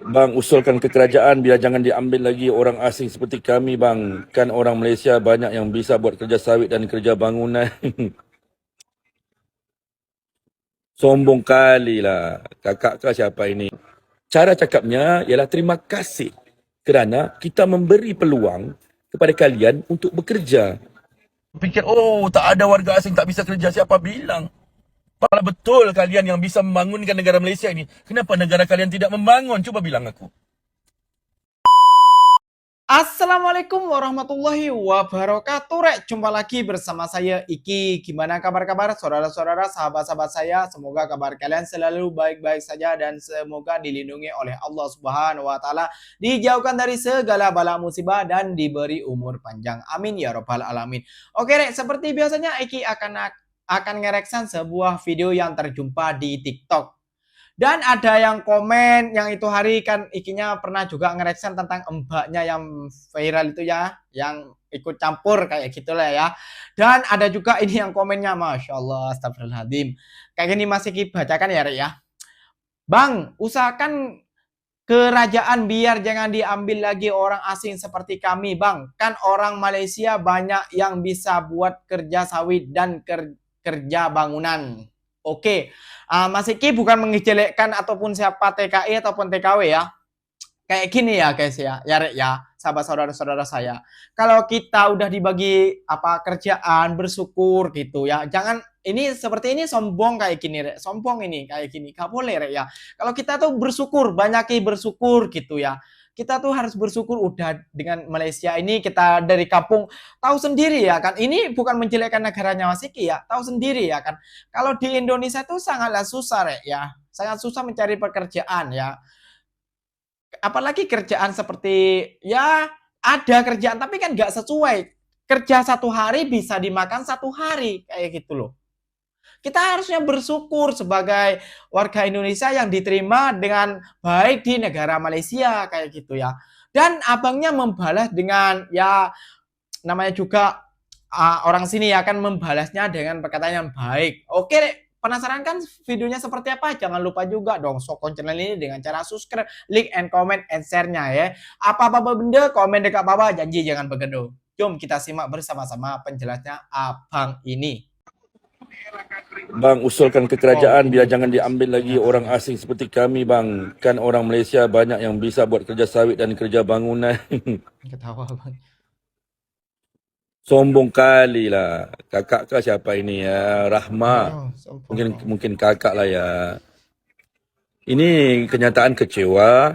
Bang, usulkan ke kerajaan biar jangan diambil lagi orang asing seperti kami, bang. Kan orang Malaysia banyak yang bisa buat kerja sawit dan kerja bangunan. Sombong kali lah. Kakak kau siapa ini? Cara cakapnya ialah terima kasih kerana kita memberi peluang kepada kalian untuk bekerja. Fikir, oh tak ada warga asing tak bisa kerja. Siapa bilang? Kalau betul kalian yang bisa membangunkan negara Malaysia ini, kenapa negara kalian tidak membangun? Coba bilang aku. Assalamualaikum warahmatullahi wabarakatuh. Jumpa lagi bersama saya Iki. Gimana kabar-kabar saudara-saudara, sahabat-sahabat saya? Semoga kabar kalian selalu baik-baik saja dan semoga dilindungi oleh Allah Subhanahu wa taala, dijauhkan dari segala bala musibah dan diberi umur panjang. Amin ya robbal alamin. Oke, Rek, seperti biasanya Iki akan ngereksan sebuah video yang terjumpa di TikTok. Dan ada yang komen yang itu hari kan ikinya pernah juga ngereaction tentang mbaknya yang viral itu ya, yang ikut campur kayak gitulah ya. Dan ada juga ini yang komennya, Masya Allah, astagfirullahaladzim. Kayak gini masih bacakan ya, Rek ya. Bang, usahakan kerajaan biar jangan diambil lagi orang asing seperti kami, Bang. Kan orang Malaysia banyak yang bisa buat kerja sawit dan kerja bangunan. Oke, Mas Iki bukan mengejelekkan ataupun siapa TKI ataupun TKW ya. Kayak gini ya guys ya Rek ya, sahabat saudara-saudara saya. Kalau kita udah dibagi apa kerjaan, bersyukur gitu ya. Jangan ini seperti ini sombong kayak gini Rek. Sombong ini kayak gini. Gak boleh Rek ya. Kalau kita tuh bersyukur, banyaki bersyukur gitu ya. Kita tuh harus bersyukur udah dengan Malaysia ini kita dari kampung tahu sendiri ya kan. Ini bukan menjelekkan negaranya Mas Iki ya, tahu sendiri ya kan. Kalau di Indonesia tuh sangatlah susah Rek ya. Sangat susah mencari pekerjaan ya, apalagi kerjaan seperti ya ada kerjaan tapi kan nggak sesuai, kerja 1 hari bisa dimakan 1 hari kayak gitu loh. Kita harusnya bersyukur sebagai warga Indonesia yang diterima dengan baik di negara Malaysia kayak gitu ya. Dan abangnya membalas dengan ya namanya juga orang sini ya akan membalasnya dengan perkataan yang baik. Oke, penasaran kan videonya seperti apa? Jangan lupa juga dong sokong channel ini dengan cara subscribe, like, and comment, and share-nya ya. Apa-apa benda, komen dekat bawah, janji jangan begedo. Jom kita simak bersama-sama penjelasnya abang ini. Bang, usulkan ke kerajaan biar jangan Komunitas. diambil lagi orang asing seperti kami, bang. Kan orang Malaysia banyak yang bisa buat kerja sawit dan kerja bangunan. Ketawa bang. Sombong kali lah. Kakak kau siapa ini ya? Rahma. Oh, Mungkin kakak lah ya. Ini kenyataan kecewa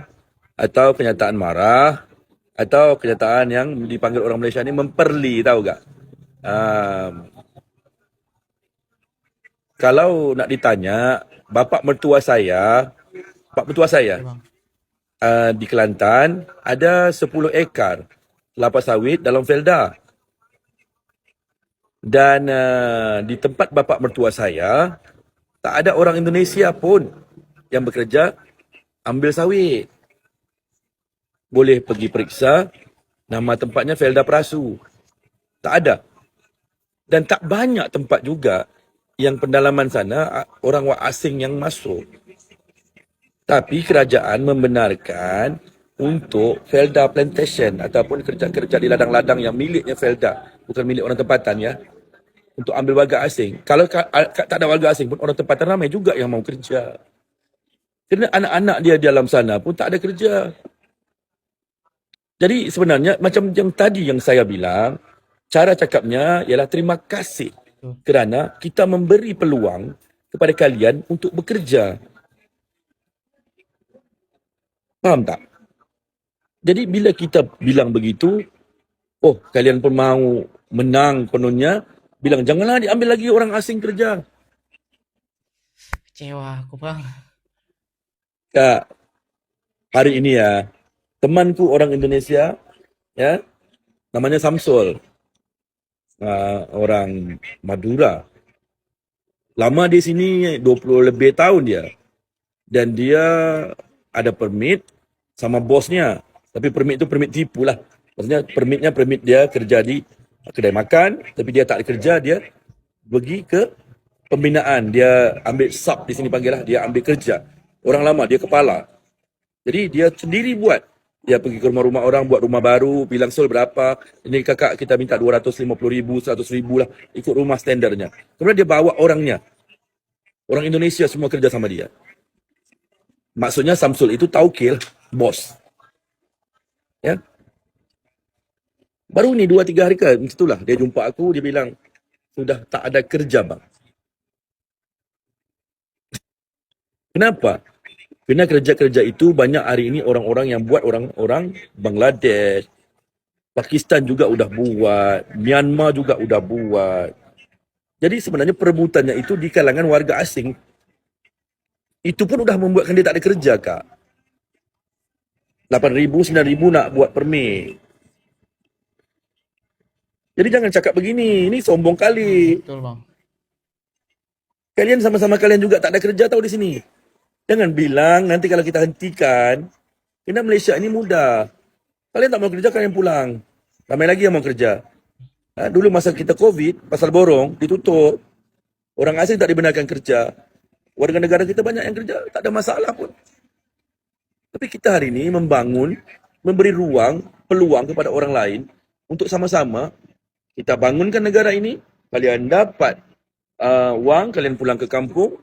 atau kenyataan marah atau kenyataan yang dipanggil orang Malaysia ini memperli, tahu gak? Kalau nak ditanya, bapa mertua saya di Kelantan ada 10 ekar kelapa sawit dalam felda. Dan di tempat bapa mertua saya, tak ada orang Indonesia pun yang bekerja ambil sawit. Boleh pergi periksa, nama tempatnya Felda Perasu. Tak ada. Dan tak banyak tempat juga yang pendalaman sana orang asing yang masuk. Tapi kerajaan membenarkan untuk Felda Plantation ataupun kerja-kerja di ladang-ladang yang miliknya Felda, bukan milik orang tempatan ya, untuk ambil warga asing. Kalau tak ada warga asing pun orang tempatan ramai juga yang mau kerja. Kerana anak-anak dia di dalam sana pun tak ada kerja. Jadi sebenarnya macam yang tadi yang saya bilang, cara cakapnya ialah terima kasih kerana kita memberi peluang kepada kalian untuk bekerja. Faham tak? Jadi bila kita bilang begitu, oh kalian pun mau menang kononnya, bilang janganlah diambil lagi orang asing kerja. Kecewa aku bang. Kak, hari ini ya, temanku orang Indonesia, ya, namanya Samsul, orang Madura. Lama di sini 20 lebih tahun dia. Dan dia ada permit sama bosnya. Tapi permit itu permit tipu lah. Maksudnya permitnya permit dia kerja di kedai makan. Tapi dia tak ada kerja, dia pergi ke pembinaan. Dia ambil sub di sini panggil lah. Dia ambil kerja. Orang lama, dia kepala. Jadi dia sendiri buat. Dia pergi ke rumah-rumah orang, buat rumah baru, bilang sol berapa. Ini kakak kita minta 250 ribu, 100 ribu lah. Ikut rumah standarnya. Kemudian dia bawa orangnya. Orang Indonesia semua kerja sama dia. Maksudnya Samsul itu taukil, bos. Ya, baru ni 2-3 hari ke, itulah dia jumpa aku, dia bilang, sudah tak ada kerja bang. Kenapa? Karena kerja-kerja itu banyak hari ini orang-orang yang buat orang-orang Bangladesh, Pakistan juga udah buat, Myanmar juga udah buat. Jadi sebenarnya perebutannya itu di kalangan warga asing. Itu pun udah membuatkan dia tak ada kerja, Kak. 8 ribu, 9 ribu nak buat permit. Jadi jangan cakap begini, ini sombong kali. Betul bang. Kalian sama-sama kalian juga tak ada kerja tahu di sini. Jangan bilang nanti kalau kita hentikan, karena Malaysia ini mudah. Kalian tak mau kerja, kalian pulang. Ramai lagi yang mau kerja. Dulu masa kita COVID, pasar borong ditutup. Orang asing tak dibenarkan kerja. Warga negara kita banyak yang kerja, tak ada masalah pun. Tapi kita hari ini membangun, memberi ruang, peluang kepada orang lain untuk sama-sama kita bangunkan negara ini. Kalian dapat wang, kalian pulang ke kampung,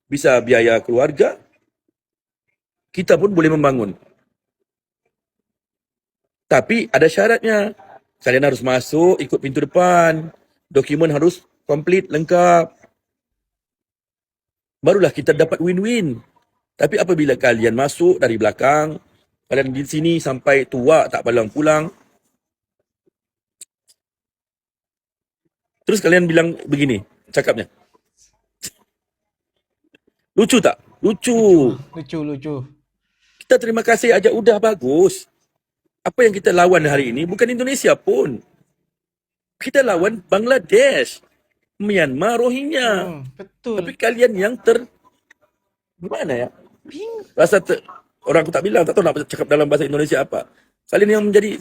bisa biaya keluarga, kita pun boleh membangun. Tapi ada syaratnya. Kalian harus masuk, ikut pintu depan. Dokumen harus komplit, lengkap. Barulah kita dapat win-win. Tapi apabila kalian masuk dari belakang, kalian di sini sampai tua tak pulang-pulang, terus kalian bilang begini, cakapnya. Lucu tak? Lucu. Lucu. Kita terima kasih aja udah bagus. Apa yang kita lawan hari ini bukan Indonesia pun. Kita lawan Bangladesh, Myanmar, Rohingya. Betul. Tapi kalian yang gimana ya? Bing. Rasa orang aku tak bilang, tak tahu nak cakap dalam bahasa Indonesia apa. Kalian yang menjadi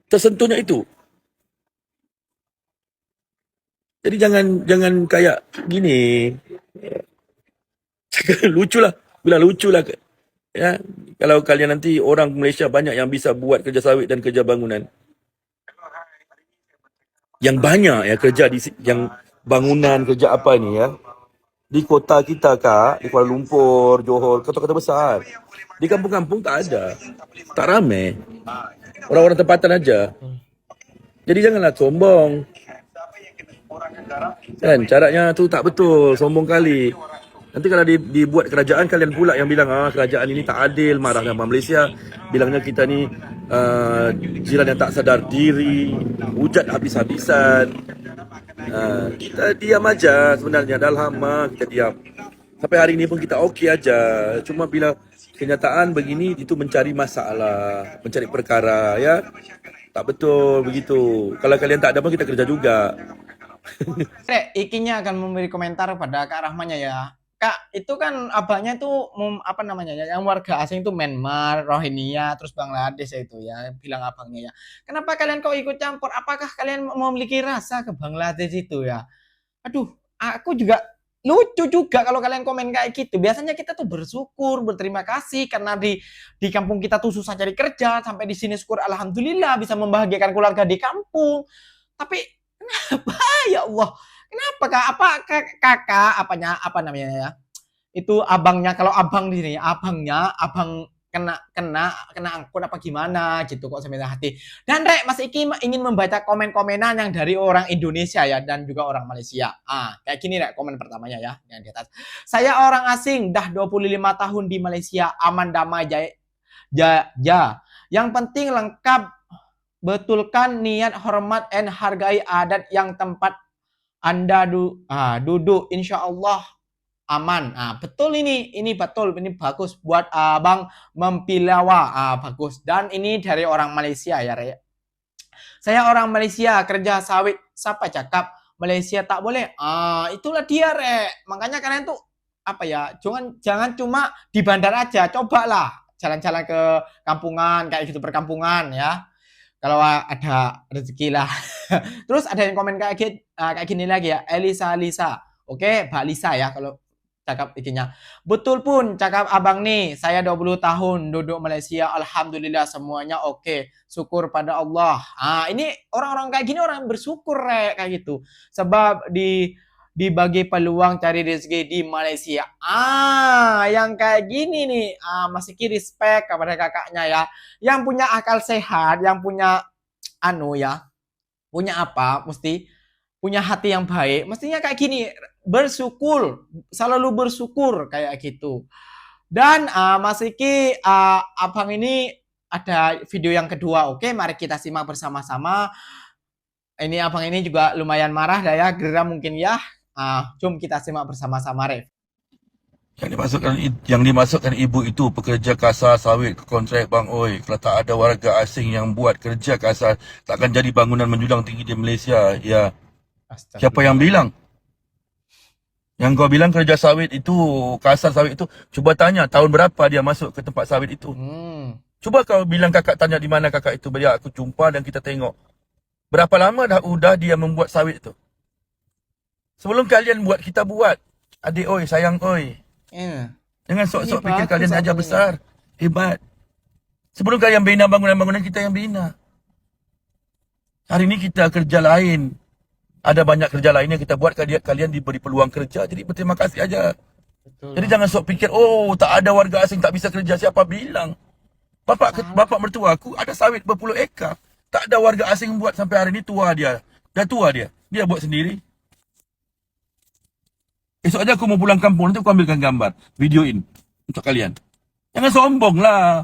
tersentuhnya itu. Jadi jangan kayak gini. Lucu lah. Bilang lucu lah. Ya, kalau kalian nanti orang Malaysia banyak yang bisa buat kerja sawit dan kerja bangunan. Yang banyak ya kerja di yang bangunan, kerja apa ni ya. Di kota kita, Kak, di Kuala Lumpur, Johor, kota-kota besar. Di kampung-kampung tak ada. Tak ramai. Orang-orang tempatan aja. Jadi janganlah sombong. Kan, caranya tu tak betul, sombong kali. Nanti kalau dibuat kerajaan, kalian pula yang bilang, kerajaan ini tak adil, marah dengan Malaysia. Bilangnya kita ni jiran yang tak sadar diri, hujat habis-habisan. Kita diam aja sebenarnya, dah lama kita diam. Sampai hari ini pun kita okey aja. Cuma bila kenyataan begini, itu mencari masalah, mencari perkara, ya. Tak betul begitu. Kalau kalian tak ada pun kita kerja juga. Rek, ikinya akan memberi komentar pada Kak Rahmanya ya. Kak, itu kan abangnya tuh apa namanya ya, yang warga asing itu Myanmar, Rohingya, terus Bangladesh ya itu ya, bilang abangnya ya. Kenapa kalian kok ikut campur? Apakah kalian memiliki rasa ke Bangladesh itu ya? Aduh, aku juga lucu juga kalau kalian komen kayak gitu. Biasanya kita tuh bersyukur, berterima kasih karena di kampung kita tuh susah cari kerja, sampai di sini syukur alhamdulillah bisa membahagiakan keluarga di kampung. Tapi kenapa ya Allah? Kenapa Kak? Apa Kakak apa namanya ya? Itu abangnya, kalau abang di sini, abang kena angkut apa gimana gitu kok sampai hati. Dan Rek, Mas Iki ingin membaca komen-komenan yang dari orang Indonesia ya dan juga orang Malaysia. Kayak gini Rek, komen pertamanya ya, yang di atas. Saya orang asing, dah 25 tahun di Malaysia, aman damai jaya. Yang penting lengkap, betulkan niat, hormat, and hargai adat yang tempat Anda duduk, insya Allah aman. Betul ini betul, ini bagus buat Abang Mempilawa. Bagus. Dan ini dari orang Malaysia ya, Re. Saya orang Malaysia, kerja sawit. Siapa cakap Malaysia tak boleh? Itulah dia, Re. Makanya kalian tuh apa ya? Jangan cuma di bandar aja, cobalah jalan-jalan ke kampungan kayak gitu, perkampungan ya. Kalau ada rezeki lah. Terus ada yang komen kayak gini lagi ya, Elisa. Oke, Mbak Lisa ya, kalau Cakap ikinya. Betul pun cakap abang nih, saya 20 tahun duduk Malaysia, alhamdulillah semuanya oke. Syukur pada Allah. Ini orang-orang kayak gini orang bersyukur kayak gitu. Sebab dibagi peluang cari rezeki di Malaysia. Yang kayak gini nih, Mas Iki respect kepada kakaknya ya. Yang punya akal sehat, yang punya punya apa? Mesti punya hati yang baik. Mestinya kayak gini, bersyukur, selalu bersyukur kayak gitu. Dan Mas Iki, abang ini ada video yang kedua. Oke, mari kita simak bersama-sama. Ini abang ini juga lumayan marah dah ya, geram mungkin ya. Jom kita simak bersama-sama, Ref. Yang dimasukkan ibu itu pekerja kasar sawit ke kontrak bang oi. Kalau tak ada warga asing yang buat kerja kasar, takkan jadi bangunan menjulang tinggi di Malaysia. Ya, siapa yang bilang? Yang kau bilang kerja sawit itu, kasar sawit itu, cuba tanya tahun berapa dia masuk ke tempat sawit itu. Cuba kau bilang kakak tanya di mana kakak itu. Biar aku jumpa dan kita tengok. Berapa lama dah dia membuat sawit itu. Sebelum kalian buat, kita buat. Adik oi, sayang oi. Jangan sok-sok Ini fikir bagus kalian aja abang ini. besar. Hebat. Sebelum kalian bina bangunan-bangunan, kita yang bina. Hari ini kita kerja lain. Ada banyak kerja lain yang kita buat, kalian diberi peluang kerja. Jadi berterima kasih aja. Betul. Jadi jangan sok fikir, oh tak ada warga asing tak bisa kerja. Siapa bilang? Bapak mertua aku ada sawit berpuluh ekar. Tak ada warga asing buat sampai hari ini. Tua dia. Dah tua dia. Dia buat sendiri. Esok aja aku mau pulang kampung, nanti aku ambilkan gambar, videoin untuk kalian. Jangan sombong lah.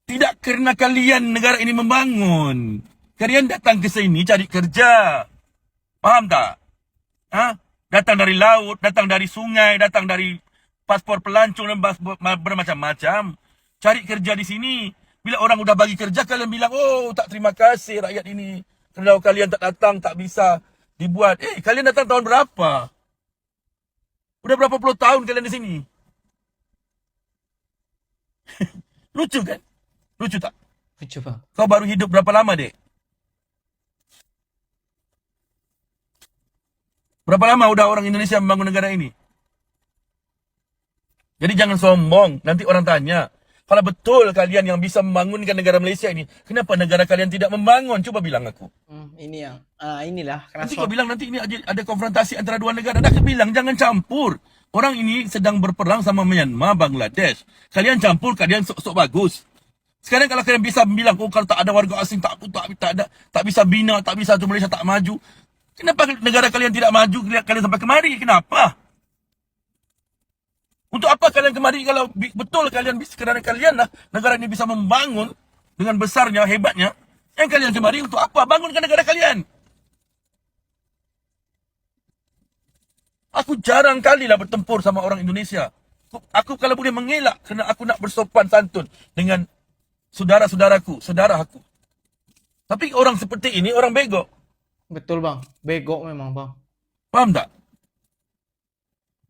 Tidak karena kalian negara ini membangun. Kalian datang ke sini cari kerja. Paham tak? Datang dari laut, datang dari sungai, datang dari paspor pelancong dan bermacam-macam. Cari kerja di sini. Bila orang udah bagi kerja, kalian bilang, oh tak terima kasih rakyat ini. Kalau kalian tak datang, tak bisa dibuat. Kalian datang tahun berapa? Udah berapa puluh tahun kalian di sini? Lucu kan? Lucu tak? Lucu bang. Kau baru hidup berapa lama, dek? Berapa lama udah orang Indonesia membangun negara ini? Jadi jangan sombong. Nanti orang tanya, kalau betul kalian yang bisa membangunkan negara Malaysia ini, kenapa negara kalian tidak membangun? Coba bilang aku. Inilah. Nanti kau bilang nanti ini ada konfrontasi antara dua negara. Dah aku bilang jangan campur. Orang ini sedang berperang sama Myanmar, Bangladesh. Kalian campur, kalian sok-sok bagus. Sekarang kalau kalian bisa bilang, oh kalau tak ada warga asing, tak bisa bina, tak bisa tu Malaysia tak maju. Kenapa negara kalian tidak maju? Kalian sampai kemari, kenapa? Untuk apa kalian kemari kalau betul kalian bisa, kerana kalian lah negara ini bisa membangun dengan besarnya, hebatnya. Yang kalian kemari untuk apa? Bangunkan negara kalian. Aku jarang kali lah bertempur sama orang Indonesia. Aku kalau boleh mengelak kerana aku nak bersopan santun dengan saudara-saudaraku, saudara aku. Tapi orang seperti ini orang bego. Betul bang, bego memang bang. Faham tak?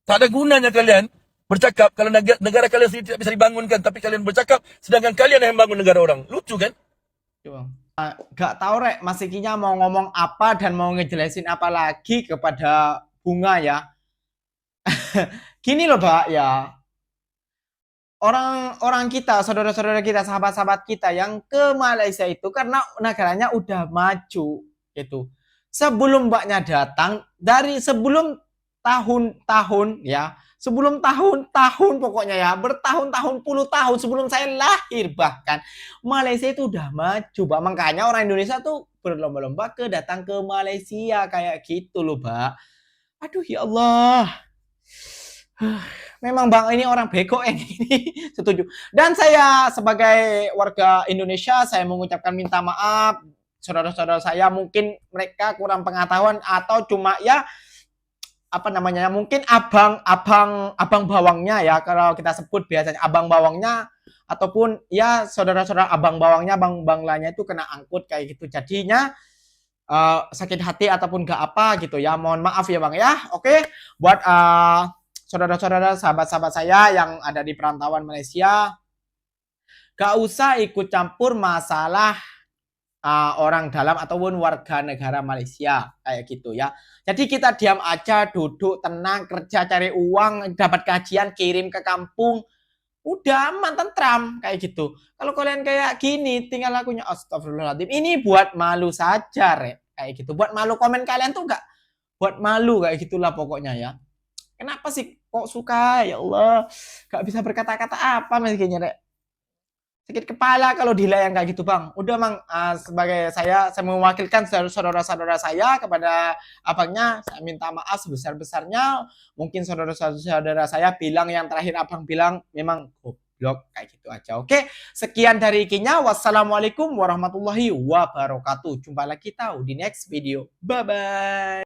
Tak ada gunanya kalian bercakap kalau negara kalian sendiri tidak bisa dibangunkan, tapi kalian bercakap sedangkan kalian yang bangun negara orang. Lucu kan? Bang. Gak tahu Rek, Mas Ikinya mau ngomong apa dan mau ngejelasin apa lagi kepada Bunga ya. Gini loh Pak ya. Orang-orang kita, saudara-saudara kita, sahabat-sahabat kita yang ke Malaysia itu karena negaranya udah maju gitu. Sebelum Mbaknya datang, dari sebelum tahun-tahun ya, sebelum tahun-tahun pokoknya ya, bertahun-tahun, puluh tahun sebelum saya lahir bahkan, Malaysia itu udah maju, Pak. Makanya orang Indonesia tuh berlomba-lomba datang ke Malaysia kayak gitu loh, Pak. Aduh ya Allah. Memang Bang ini orang bego yang ini. Setuju. Dan saya sebagai warga Indonesia, saya mengucapkan minta maaf saudara-saudara saya, mungkin mereka kurang pengetahuan atau cuma ya apa namanya, mungkin abang bawangnya ya, kalau kita sebut biasanya abang bawangnya, ataupun ya saudara-saudara abang bawangnya, abang banglanya itu kena angkut kayak gitu, jadinya sakit hati ataupun gak apa gitu ya, mohon maaf ya Bang ya. Oke, buat saudara-saudara, sahabat-sahabat saya yang ada di perantauan Malaysia, gak usah ikut campur masalah orang dalam ataupun warga negara Malaysia kayak gitu ya. Jadi kita diam aja, duduk tenang, kerja cari uang, dapat gajian kirim ke kampung, udah aman tentram kayak gitu. Kalau kalian kayak gini tinggal lakunya astagfirullahaladzim, ini buat malu saja Rek, kayak gitu. Buat malu, komen kalian tuh enggak buat malu kayak gitulah pokoknya ya. Kenapa sih kok suka, ya Allah, gak bisa berkata-kata apa mestinya Rek. Sakit kepala kalau dilayang kayak gitu bang. Udah bang, sebagai saya mewakilkan saudara-saudara saya kepada abangnya, saya minta maaf sebesar-besarnya. Mungkin saudara-saudara saya bilang yang terakhir abang bilang memang goblok kayak gitu aja. Oke, sekian dari Ikinya. Wassalamualaikum warahmatullahi wabarakatuh. Jumpa lagi tahu di next video. Bye bye.